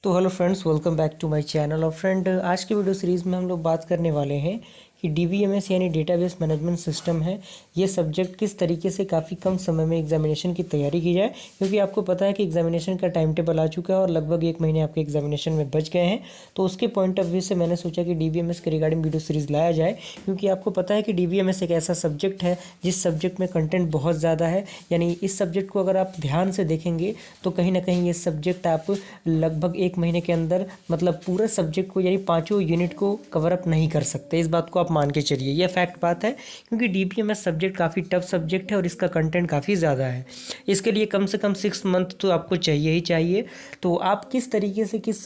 तो hello friends, welcome back to my channel. और friend, आज की वीडियो सीरीज़ में हम लोग बात करने वाले हैं कि डीबीएमएस यानी डेटाबेस मैनेजमेंट सिस्टम है, ये सब्जेक्ट किस तरीके से काफ़ी कम समय में एग्जामिनेशन की तैयारी की जाए। क्योंकि आपको पता है कि एग्जामिनेशन का टाइम टेबल आ चुका है और लगभग 1 महीने आपके एग्जामिनेशन में बच गए हैं। तो उसके पॉइंट ऑफ व्यू से मैंने सोचा कि डीबीएमएस के रिगार्डिंग वीडियो सीरीज़ लाया जाए, क्योंकि आपको पता है कि डीबीएमएस एक ऐसा सब्जेक्ट है जिस सब्जेक्ट में कंटेंट बहुत ज़्यादा है। यानी इस सब्जेक्ट को अगर आप ध्यान से देखेंगे तो कहीं ना कहीं ये सब्जेक्ट आप लगभग 1 महीने के अंदर मतलब पूरे सब्जेक्ट को यानी पाँचों यूनिट को कवर अप नहीं कर सकते। इस बात को आप मान के चलिए, यह फैक्ट बात है। क्योंकि डीबीएमएस सब्जेक्ट काफ़ी टफ सब्जेक्ट है और इसका कंटेंट काफ़ी ज़्यादा है। इसके लिए कम से कम 6 मंथ तो आपको चाहिए ही चाहिए। तो आप किस तरीके से किस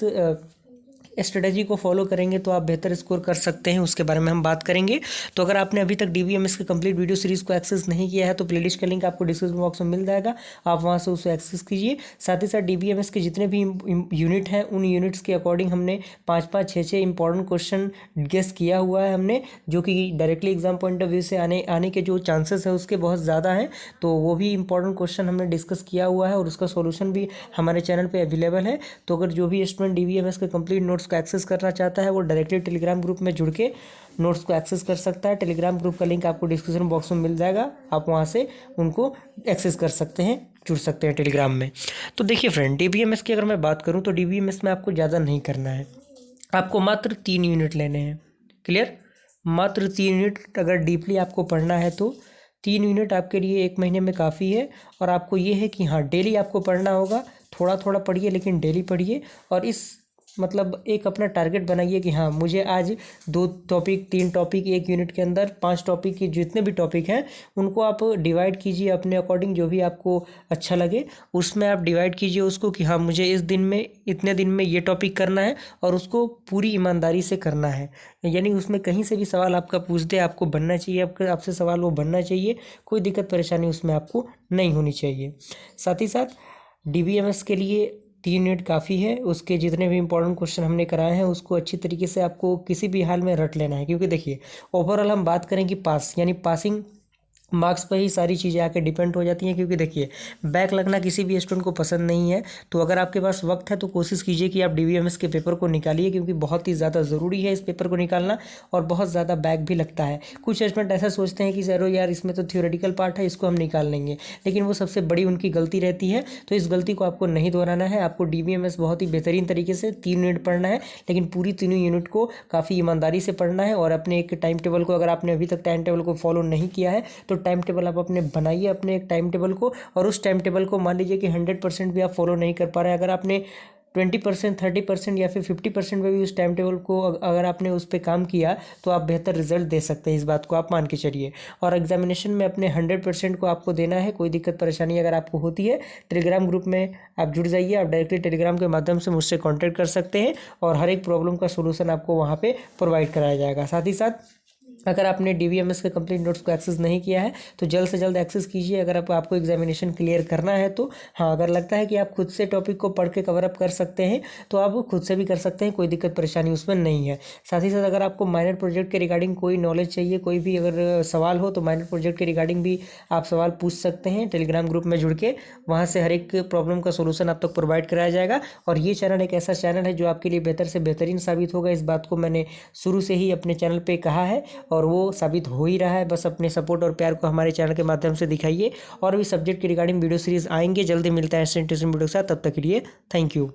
स्ट्रेटजी को फॉलो करेंगे तो आप बेहतर स्कोर कर सकते हैं, उसके बारे में हम बात करेंगे। तो अगर आपने अभी तक डीबीएमएस के कंप्लीट वीडियो सीरीज़ को एक्सेस नहीं किया है तो प्लेलिस्ट का लिंक आपको डिस्क्रिप्शन बॉक्स में मिल जाएगा, आप वहां से उसे एक्सेस कीजिए। साथ ही साथ डीबीएमएस के जितने भी यूनिट हैं उन यूनिट्स के अकॉर्डिंग हमने 5-5, 6-6 इंपॉर्टेंट क्वेश्चन गेस किया हुआ है हमने, जो कि directly exam point of view से आने के जो चांसेस है उसके बहुत ज़्यादा हैं। तो वो भी इंपॉर्टेंट क्वेश्चन हमने डिस्कस किया हुआ है और उसका सॉल्यूशन भी हमारे चैनल पे अवेलेबल है। तो अगर जो भी स्टूडेंट डीबीएमएस के कंप्लीट नोट्स को एक्सेस करना चाहता है वो डायरेक्टली टेलीग्राम ग्रुप में जुड़ के नोट्स को एक्सेस कर सकता है। टेलीग्राम ग्रुप का लिंक आपको डिस्क्रिप्शन बॉक्स में मिल जाएगा, आप वहां से उनको एक्सेस कर सकते हैं, जुड़ सकते हैं टेलीग्राम में। तो देखिए फ्रेंड, डीबीएमएस की अगर मैं बात करूं तो डीबीएमएस में आपको ज़्यादा नहीं करना है, आपको मात्र 3 यूनिट लेने हैं। क्लियर? मात्र 3 यूनिट अगर डीपली आपको पढ़ना है तो 3 यूनिट आपके लिए 1 महीने में काफ़ी है। और आपको ये है कि हाँ, डेली आपको पढ़ना होगा, थोड़ा थोड़ा पढ़िए लेकिन डेली पढ़िए। और इस मतलब एक अपना टारगेट बनाइए कि हाँ, मुझे आज 2 टॉपिक 3 टॉपिक एक यूनिट के अंदर 5 टॉपिक के जितने भी टॉपिक हैं उनको आप डिवाइड कीजिए अपने अकॉर्डिंग, जो भी आपको अच्छा लगे उसमें आप डिवाइड कीजिए उसको कि हाँ, मुझे इस दिन में इतने दिन में ये टॉपिक करना है और उसको पूरी ईमानदारी से करना है। यानी उसमें कहीं से भी सवाल आपका पूछ दे, आपको बनना चाहिए, आपसे सवाल वो बनना चाहिए, कोई दिक्कत परेशानी उसमें आपको नहीं होनी चाहिए। साथ ही साथ डीबीएमएस के लिए 3 यूनिट काफ़ी है, उसके जितने भी इंपॉर्टेंट क्वेश्चन हमने कराए हैं उसको अच्छी तरीके से आपको किसी भी हाल में रट लेना है। क्योंकि देखिए, ओवरऑल हम बात करें कि पास यानी पासिंग मार्क्स पर ही सारी चीज़ें आके डिपेंड हो जाती हैं। क्योंकि देखिए, बैक लगना किसी भी स्टूडेंट को पसंद नहीं है। तो अगर आपके पास वक्त है तो कोशिश कीजिए कि आप डीबीएमएस के पेपर को निकालिए, क्योंकि बहुत ही ज़्यादा ज़रूरी है इस पेपर को निकालना और बहुत ज़्यादा बैक भी लगता है। कुछ स्टूडेंट ऐसा सोचते हैं कि सर यार, इसमें तो थ्योरेटिकल पार्ट है, इसको हम निकाल लेंगे, लेकिन वो सबसे बड़ी उनकी गलती रहती है। तो इस गलती को आपको नहीं दोहराना है। आपको डीबीएमएस बहुत ही बेहतरीन तरीके से 3 यूनिट पढ़ना है, लेकिन पूरी तीनों यूनिट को काफ़ी ईमानदारी से पढ़ना है। और अपने एक टाइम टेबल को, अगर आपने अभी तक टाइम टेबल को फॉलो नहीं किया है तो टाइम टेबल आप अपने बनाइए, अपने एक टाइम टेबल को। और उस टाइम टेबल को मान लीजिए कि 100% भी आप फॉलो नहीं कर पा रहे हैं, अगर आपने 20%, 30% या फिर 50% में भी उस टाइम टेबल को अगर आपने उस पर काम किया तो आप बेहतर रिजल्ट दे सकते हैं। इस बात को आप मान के चलिए। और एग्जामिनेशन में अपने 100% को आपको देना है। कोई दिक्कत परेशानी अगर आपको होती है, टेलीग्राम ग्रुप में आप जुड़ जाइए, आप डायरेक्टली टेलीग्राम के माध्यम से मुझसे कॉन्टैक्ट कर सकते हैं और हर एक प्रॉब्लम का सोल्यूशन आपको वहाँ पर प्रोवाइड कराया जाएगा। साथ ही साथ अगर आपने डीबीएमएस के कंप्लीट नोट्स को एक्सेस नहीं किया है तो जल्द से जल्द एक्सेस कीजिए। अगर आपको एग्जामिनेशन क्लियर करना है तो हाँ, अगर लगता है कि आप खुद से टॉपिक को पढ़ के कवर अप कर सकते हैं तो आप खुद से भी कर सकते हैं, कोई दिक्कत परेशानी उसमें नहीं है। साथ ही साथ अगर आपको माइनर प्रोजेक्ट के रिगार्डिंग कोई नॉलेज चाहिए, कोई भी अगर सवाल हो तो माइनर प्रोजेक्ट के रिगार्डिंग भी आप सवाल पूछ सकते हैं टेलीग्राम ग्रुप में जुड़ के। वहाँ से हर एक प्रॉब्लम का सोल्यूशन आप तक प्रोवाइड कराया जाएगा। और ये चैनल एक ऐसा चैनल है जो आपके लिए बेहतर से बेहतरीन साबित होगा। इस बात को मैंने शुरू से ही अपने चैनल पर कहा है और वो साबित हो ही रहा है। बस अपने सपोर्ट और प्यार को हमारे चैनल के माध्यम से दिखाइए। और भी सब्जेक्ट के रिगार्डिंग वीडियो सीरीज आएंगे, जल्दी मिलता है ऐसे इंटरेस्टिंग वीडियो के साथ। तब तक के लिए थैंक यू।